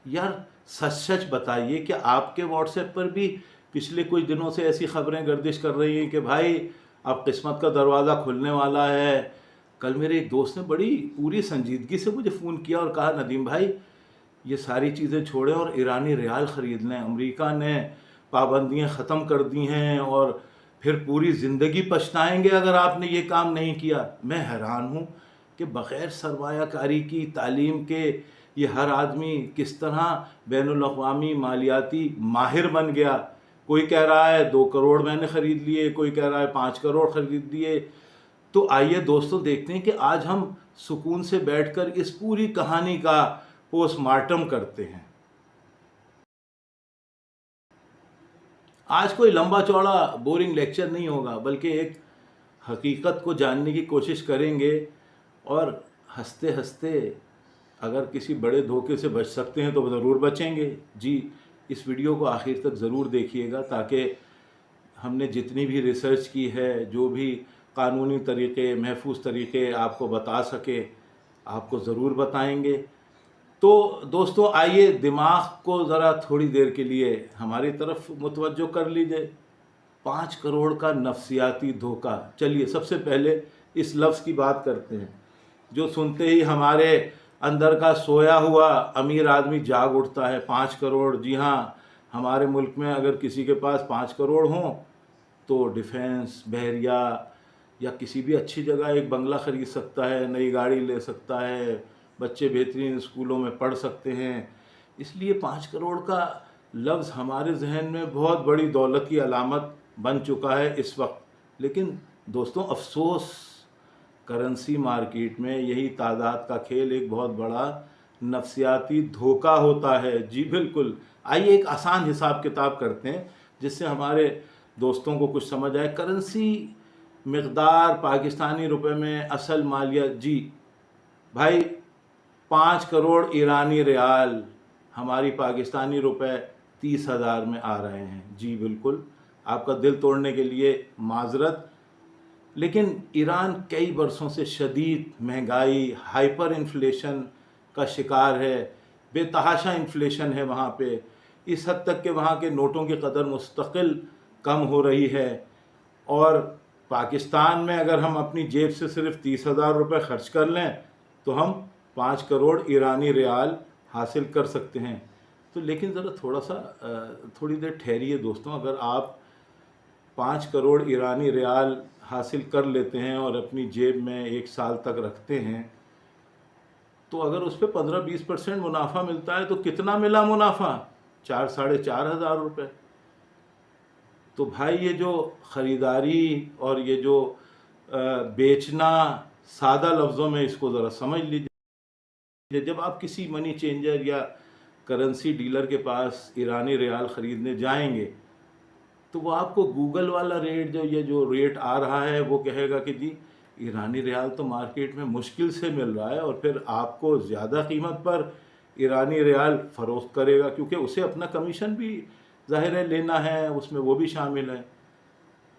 यार सच सच बताइए कि आपके व्हाट्सएप पर भी पिछले कुछ दिनों से ऐसी खबरें गर्दिश कर रही हैं कि भाई अब किस्मत का दरवाज़ा खुलने वाला है। कल मेरे एक दोस्त ने बड़ी पूरी संजीदगी से मुझे फ़ोन किया और कहा, नदीम भाई ये सारी चीज़ें छोड़ें और ईरानी रियाल ख़रीद लें। अमेरिका ने पाबंदियां ख़त्म कर दी हैं और फिर पूरी ज़िंदगी पछताएंगे अगर आपने ये काम नहीं किया। मैं हैरान हूँ कि बग़ैर सरमायाकारी की तालीम के ये हर आदमी किस तरह बैनुल-अक़वामी मालियाती माहिर बन गया। कोई कह रहा है 2 करोड़ मैंने ख़रीद लिए, कोई कह रहा है 5 करोड़ ख़रीद लिए। तो आइए दोस्तों देखते हैं कि आज हम सुकून से बैठकर इस पूरी कहानी का पोस्टमार्टम करते हैं। आज कोई लंबा चौड़ा बोरिंग लेक्चर नहीं होगा, बल्कि एक हकीकत को जानने की कोशिश करेंगे और हंसते हंसते अगर किसी बड़े धोखे से बच सकते हैं तो ज़रूर बचेंगे। जी, इस वीडियो को आखिर तक ज़रूर देखिएगा ताकि हमने जितनी भी रिसर्च की है, जो भी कानूनी तरीक़े, महफूज तरीक़े आपको बता सके, आपको ज़रूर बताएंगे। तो दोस्तों आइए दिमाग को ज़रा थोड़ी देर के लिए हमारी तरफ मुतवज्जो कर लीजिए। 5 करोड़ का नफसियाती धोखा। चलिए सबसे पहले इस लफ्ज़ की बात करते हैं जो सुनते ही हमारे अंदर का सोया हुआ अमीर आदमी जाग उठता है। 5 करोड़, जी हाँ, हमारे मुल्क में अगर किसी के पास 5 करोड़ हों तो डिफेंस, बहरिया या किसी भी अच्छी जगह एक बंगला ख़रीद सकता है, नई गाड़ी ले सकता है, बच्चे बेहतरीन स्कूलों में पढ़ सकते हैं। इसलिए 5 करोड़ का लफ्ज़ हमारे जहन में बहुत बड़ी दौलत की अलामत बन चुका है इस वक्त। लेकिन दोस्तों अफसोस, करेंसी मार्केट में यही तादाद का खेल एक बहुत बड़ा नफसियाती धोखा होता है। जी बिल्कुल। आइए एक आसान हिसाब किताब करते हैं जिससे हमारे दोस्तों को कुछ समझ आए। करेंसी मकदार पाकिस्तानी रुपए में असल मालिया, जी भाई 5 करोड़ ईरानी रियाल हमारी पाकिस्तानी रुपए 30,000 में आ रहे हैं। जी बिल्कुल, आपका दिल तोड़ने के लिए माजरत, लेकिन ईरान कई बरसों से शदीद महंगाई, हाइपर इन्फ्लेशन का शिकार है। बेतहाशा इन्फ्लेशन है वहाँ पे, इस हद तक कि वहाँ के नोटों की कदर मुस्तकिल कम हो रही है। और पाकिस्तान में अगर हम अपनी जेब से सिर्फ 30,000 रुपये खर्च कर लें तो हम 5 करोड़ ईरानी रियाल हासिल कर सकते हैं। तो लेकिन ज़रा थोड़ी देर ठहरिए दोस्तों। अगर आप 5 करोड़ ईरानी रियाल हासिल कर लेते हैं और अपनी जेब में 1 साल तक रखते हैं तो अगर उस पर 15-20% मुनाफा मिलता है तो कितना मिला मुनाफा? 4-4.5 हज़ार रुपये। तो भाई ये जो ख़रीदारी और ये जो बेचना, सादा लफ्ज़ों में इसको ज़रा समझ लीजिए। जब आप किसी मनी चेंजर या करेंसी डीलर के पास ईरानी रियाल ख़रीदने जाएंगे तो वो आपको गूगल वाला रेट, जो रेट आ रहा है, वो कहेगा कि जी ईरानी रियाल तो मार्केट में मुश्किल से मिल रहा है, और फिर आपको ज़्यादा कीमत पर ईरानी रियाल फ़रोख्त करेगा क्योंकि उसे अपना कमीशन भी ज़ाहिर है लेना है, उसमें वो भी शामिल है।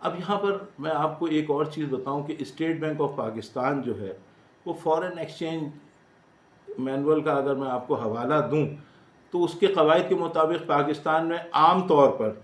अब यहाँ पर मैं आपको एक और चीज़ बताऊँ कि स्टेट बैंक ऑफ पाकिस्तान जो है वो फ़ॉरेन एक्सचेंज मैनुअल का अगर मैं आपको हवाला दूँ तो उसके कवायद के मुताबिक पाकिस्तान में आम तौर पर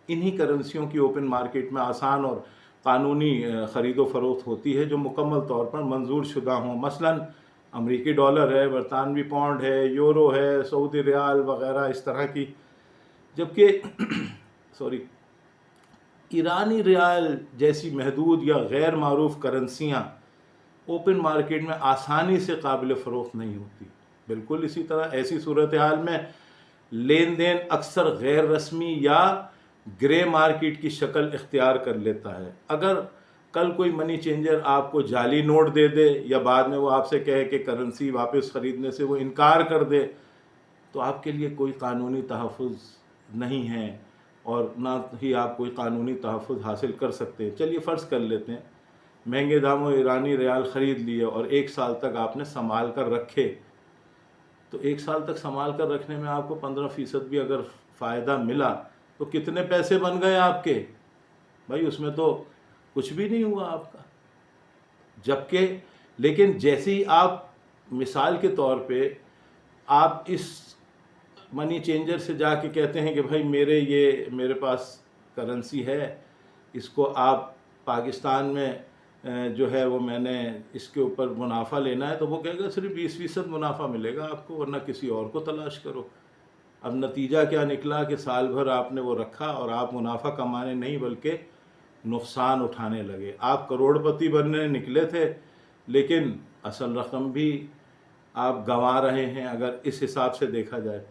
इन्हीं करेंसियों की ओपन मार्केट में आसान और कानूनी ख़रीदो फ़रोख्त होती है जो मुकम्मल तौर पर मंजूर शुदा हों। मसलन अमरीकी डॉलर है, बरतानवी पौंड है, यूरो है, सऊदी रियाल वग़ैरह इस तरह की। जबकि सॉरी, ईरानी रियाल जैसी महदूद या गैर मारूफ करेंसियाँ ओपन मार्केट में आसानी से काबिल फ़रोख्त नहीं होती। बिल्कुल इसी तरह ऐसी सूरत हाल में लेन देन अक्सर गैर रस्मी या ग्रे मार्केट की शक्ल इख्तियार कर लेता है। अगर कल कोई मनी चेंजर आपको जाली नोट दे दे या बाद में वो आपसे कहे कि करेंसी वापस ख़रीदने से वो इनकार कर दे तो आपके लिए कोई कानूनी तहफ़्फ़ुज़ नहीं है और ना ही आप कोई कानूनी तहफ़्फ़ुज़ हासिल कर सकते हैं। चलिए फ़र्ज़ कर लेते हैं महंगे दामों ईरानी रियाल ख़रीद लिए और 1 साल तक आपने संभाल कर रखे। तो 1 साल तक संभाल कर रखने में आपको 15% भी अगर फ़ायदा मिला तो कितने पैसे बन गए आपके? भाई उसमें तो कुछ भी नहीं हुआ आपका। जबकि लेकिन जैसे ही आप, मिसाल के तौर पे, आप इस منی چینجر سے جا کے کہتے ہیں کہ بھائی میرے پاس کرنسی ہے، اس کو آپ پاکستان میں جو ہے وہ میں نے اس کے اوپر منافع لینا ہے، تو وہ کہے گا صرف 20% منافع ملے گا آپ کو، ورنہ کسی اور کو تلاش کرو۔ اب نتیجہ کیا نکلا کہ سال بھر آپ نے وہ رکھا اور آپ منافع کمانے نہیں بلکہ نقصان اٹھانے لگے۔ آپ کروڑ پتی بننے نکلے تھے، لیکن اصل رقم بھی آپ گنوا رہے ہیں اگر اس حساب سے دیکھا جائے۔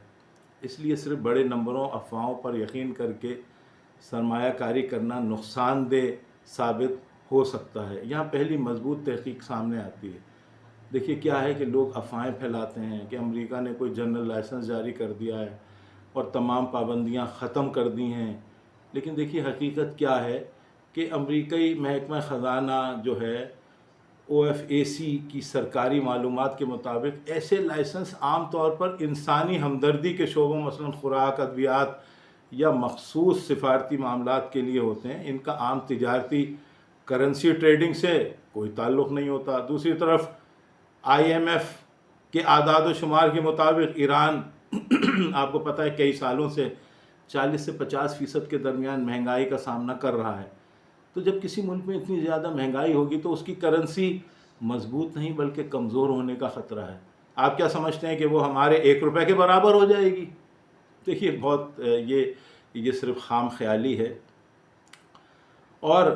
اس لیے صرف بڑے نمبروں، افواہوں پر یقین کر کے سرمایہ کاری کرنا نقصان دہ ثابت ہو سکتا ہے۔ یہاں پہلی مضبوط تحقیق سامنے آتی ہے۔ دیکھیے کیا ہے کہ لوگ افواہیں پھیلاتے ہیں کہ امریکہ نے کوئی جنرل لائسنس جاری کر دیا ہے اور تمام پابندیاں ختم کر دی ہیں، لیکن دیکھیے حقیقت کیا ہے کہ امریکی محکمہ خزانہ جو ہے OFAC کی سرکاری معلومات کے مطابق ایسے لائسنس عام طور پر انسانی ہمدردی کے شعبوں، مثلا خوراک، ادویات یا مخصوص سفارتی معاملات کے لیے ہوتے ہیں۔ ان کا عام تجارتی کرنسی ٹریڈنگ سے کوئی تعلق نہیں ہوتا۔ دوسری طرف IMF کے اعداد و شمار کے مطابق ایران آپ کو پتہ ہے کئی سالوں سے 40 سے 50% کے درمیان مہنگائی کا سامنا کر رہا ہے۔ تو جب کسی ملک میں اتنی زیادہ مہنگائی ہوگی تو اس کی کرنسی مضبوط نہیں بلکہ کمزور ہونے کا خطرہ ہے۔ آپ کیا سمجھتے ہیں کہ وہ ہمارے 1 روپے کے برابر ہو جائے گی؟ دیکھیے بہت یہ صرف خام خیالی ہے، اور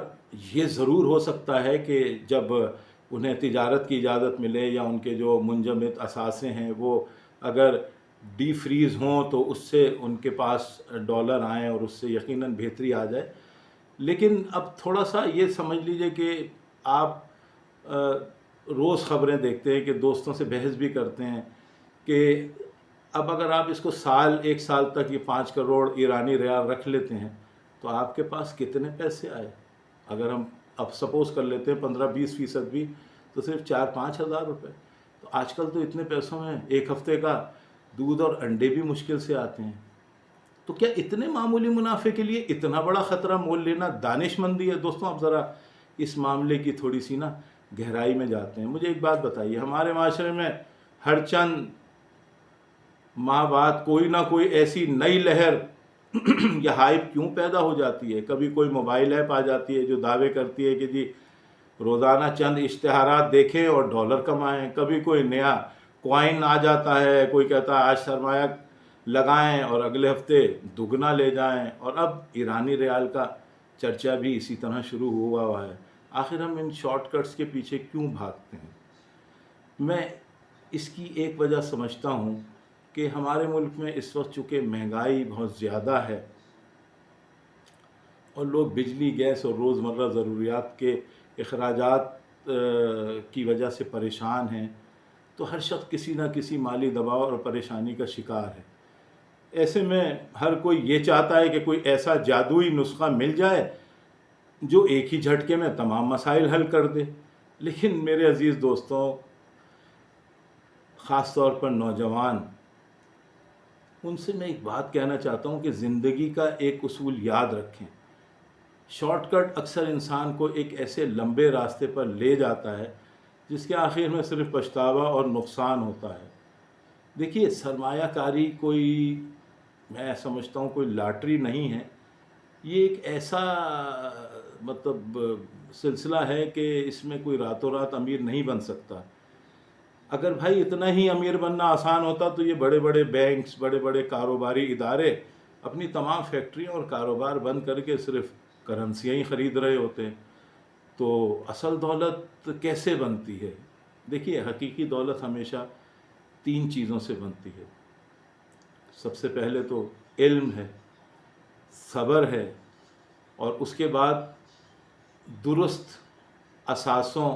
یہ ضرور ہو سکتا ہے کہ جب انہیں تجارت کی اجازت ملے یا ان کے جو منجمد اثاثے ہیں وہ اگر ڈی فریز ہوں تو اس سے ان کے پاس ڈالر آئیں اور اس سے یقیناً بہتری آ جائے۔ لیکن اب تھوڑا سا یہ سمجھ لیجئے کہ آپ روز خبریں دیکھتے ہیں کہ دوستوں سے بحث بھی کرتے ہیں کہ اب اگر آپ اس کو ایک سال تک یہ 5 کروڑ ایرانی ریال رکھ لیتے ہیں تو آپ کے پاس کتنے پیسے آئے؟ اگر ہم اب سپوز کر لیتے ہیں 15-20% بھی، تو صرف 4-5 ہزار روپے۔ تو آج کل تو اتنے پیسوں میں ایک ہفتے کا دودھ اور انڈے بھی مشکل سے آتے ہیں۔ تو کیا اتنے معمولی منافع کے لیے اتنا بڑا خطرہ مول لینا دانش مندی ہے؟ دوستوں اب ذرا اس معاملے کی تھوڑی سی گہرائی میں جاتے ہیں۔ مجھے ایک بات بتائیے، ہمارے معاشرے میں ہر چند ماہ بعد کوئی نہ کوئی ایسی نئی لہر یا ہائپ کیوں پیدا ہو جاتی ہے؟ کبھی کوئی موبائل ایپ آ جاتی ہے جو دعوے کرتی ہے کہ جی روزانہ چند اشتہارات دیکھیں اور ڈالر کمائیں، کبھی کوئی نیا کوائن آ جاتا ہے، کوئی کہتا ہے آج سرمایہ لگائیں اور اگلے ہفتے دگنا لے جائیں، اور اب ایرانی ریال کا چرچا بھی اسی طرح شروع ہوا ہے۔ آخر ہم ان شارٹ کٹس کے پیچھے کیوں بھاگتے ہیں؟ میں اس کی ایک وجہ سمجھتا ہوں کہ ہمارے ملک میں اس وقت چونکہ مہنگائی بہت زیادہ ہے اور لوگ بجلی، گیس اور روزمرہ ضروریات کے اخراجات کی وجہ سے پریشان ہیں، تو ہر شخص کسی نہ کسی مالی دباؤ اور پریشانی کا شکار ہے۔ ایسے میں ہر کوئی یہ چاہتا ہے کہ کوئی ایسا جادوئی نسخہ مل جائے جو ایک ہی جھٹکے میں تمام مسائل حل کر دے۔ لیکن میرے عزیز دوستوں، خاص طور پر نوجوان، ان سے میں ایک بات کہنا چاہتا ہوں کہ زندگی کا ایک اصول یاد رکھیں۔ شارٹ کٹ اکثر انسان کو ایک ایسے لمبے راستے پر لے جاتا ہے جس کے آخر میں صرف پچھتاوا اور نقصان ہوتا ہے۔ دیکھیے سرمایہ کاری میں سمجھتا ہوں کوئی لاٹری نہیں ہے، یہ ایک ایسا سلسلہ ہے کہ اس میں کوئی راتوں رات امیر نہیں بن سکتا۔ اگر بھائی اتنا ہی امیر بننا آسان ہوتا تو یہ بڑے بڑے بینکس، بڑے بڑے کاروباری ادارے اپنی تمام فیکٹریاں اور کاروبار بند کر کے صرف کرنسیاں ہی خرید رہے ہوتے۔ تو اصل دولت کیسے بنتی ہے؟ دیکھیے حقیقی دولت ہمیشہ 3 چیزوں سے بنتی ہے۔ سب سے پہلے تو علم ہے، صبر ہے، اور اس کے بعد درست اثاثوں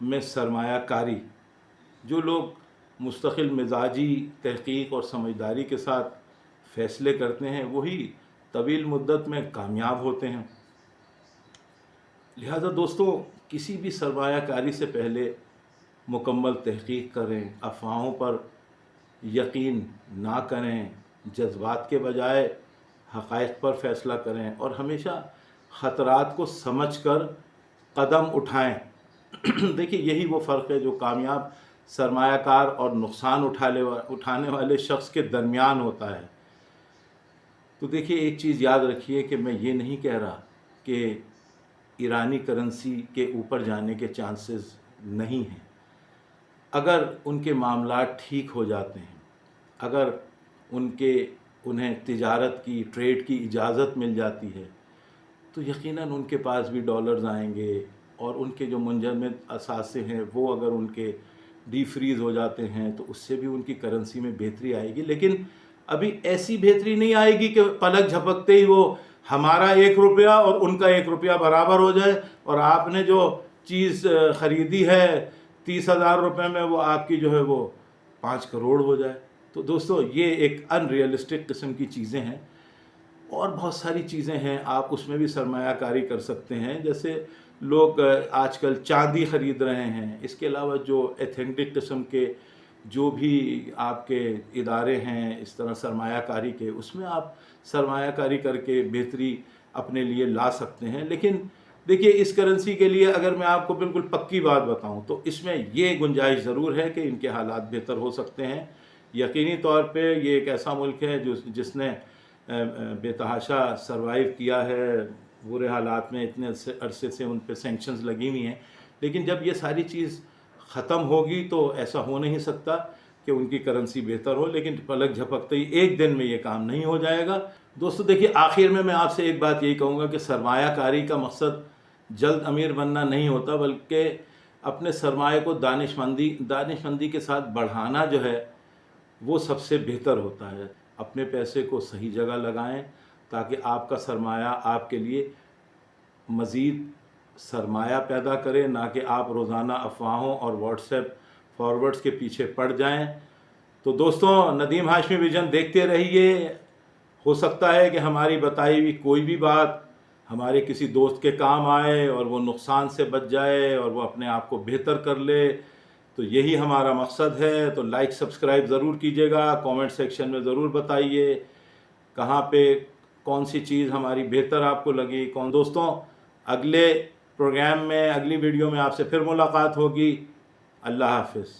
میں سرمایہ کاری۔ جو لوگ مستقل مزاجی تحقیق اور سمجھداری کے ساتھ فیصلے کرتے ہیں وہی طویل مدت میں کامیاب ہوتے ہیں۔ لہذا دوستوں، کسی بھی سرمایہ کاری سے پہلے مکمل تحقیق کریں، افواہوں پر یقین نہ کریں، جذبات کے بجائے حقائق پر فیصلہ کریں، اور ہمیشہ خطرات کو سمجھ کر قدم اٹھائیں۔ دیکھیے یہی وہ فرق ہے جو کامیاب सरमाया कार और नुकसान उठाने वाले शख्स के दरमियान होता है। तो देखिए, एक चीज़ याद रखिए कि मैं ये नहीं कह रहा कि ईरानी करेंसी के ऊपर जाने के चांसेस नहीं हैं। अगर उनके मामलात ठीक हो जाते हैं, अगर उन्हें तिजारत की, ट्रेड की इजाज़त मिल जाती है, तो यकीनन उनके पास भी डॉलर्स आएंगे, और उनके जो मुंजमद असासे हैं वो अगर उनके डीफ्रीज़ हो जाते हैं तो उससे भी उनकी करेंसी में बेहतरी आएगी। लेकिन अभी ऐसी बेहतरी नहीं आएगी कि पलक झपकते ही वो हमारा 1 रुपया और उनका 1 रुपया बराबर हो जाए, और आपने जो चीज़ ख़रीदी है 30,000 रुपये में, वो आपकी जो है वो 5 करोड़ हो जाए। तो दोस्तों, ये एक अनरियलिस्टिक किस्म की चीज़ें हैं। और बहुत सारी चीज़ें हैं, आप उसमें भी सरमायाकारी कर सकते हैं। जैसे लोग आजकल चांदी ख़रीद रहे हैं। इसके अलावा जो एथेंटिक किस्म के जो भी आपके इदारे हैं इस तरह सरमायाकारी के, उसमें आप सरमायाकारी करके बेहतरी अपने लिए ला सकते हैं। लेकिन देखिए, इस करेंसी के लिए अगर मैं आपको बिल्कुल पक्की बात बताऊं तो इसमें ये गुंजाइश ज़रूर है कि इनके हालात बेहतर हो सकते हैं। यकीनी तौर पे ये एक ऐसा मुल्क है जिसने बेतहाशा सरवाइव किया है बुरे हालात में, इतने अरसे से उन पे सैंक्शंस लगी हुई हैं। लेकिन जब ये सारी चीज़ ख़त्म होगी तो ऐसा हो नहीं सकता कि उनकी करेंसी बेहतर हो, लेकिन पलक झपकते ही एक दिन में ये काम नहीं हो जाएगा। दोस्तों देखिए, आखिर में मैं आपसे एक बात यही कहूँगा कि सरमायाकारी का मकसद जल्द अमीर बनना नहीं होता, बल्कि अपने सरमाए को दानिशमंदी के साथ बढ़ाना जो है वो सबसे बेहतर होता है। अपने पैसे को सही जगह लगाएं ताकि आपका सरमाया आपके लिए मज़ीद सरमाया पैदा करे, ना कि आप रोज़ाना अफवाहों और व्हाट्सएप फॉरवर्ड्स के पीछे पड़ जाएं। तो दोस्तों, नदीम हाशमी विजन देखते रहिए। हो सकता है कि हमारी बताई हुई कोई भी बात हमारे किसी दोस्त के काम आए और वो नुकसान से बच जाए और वो अपने आप को बेहतर कर ले। तो यही हमारा मकसद है। तो लाइक सब्सक्राइब ज़रूर कीजिएगा, कमेंट सेक्शन में ज़रूर बताइए कहाँ पे कौन सी चीज़ हमारी बेहतर आपको लगी। दोस्तों, अगले प्रोग्राम में, अगली वीडियो में आपसे फिर मुलाकात होगी। अल्लाह हाफ़िज़।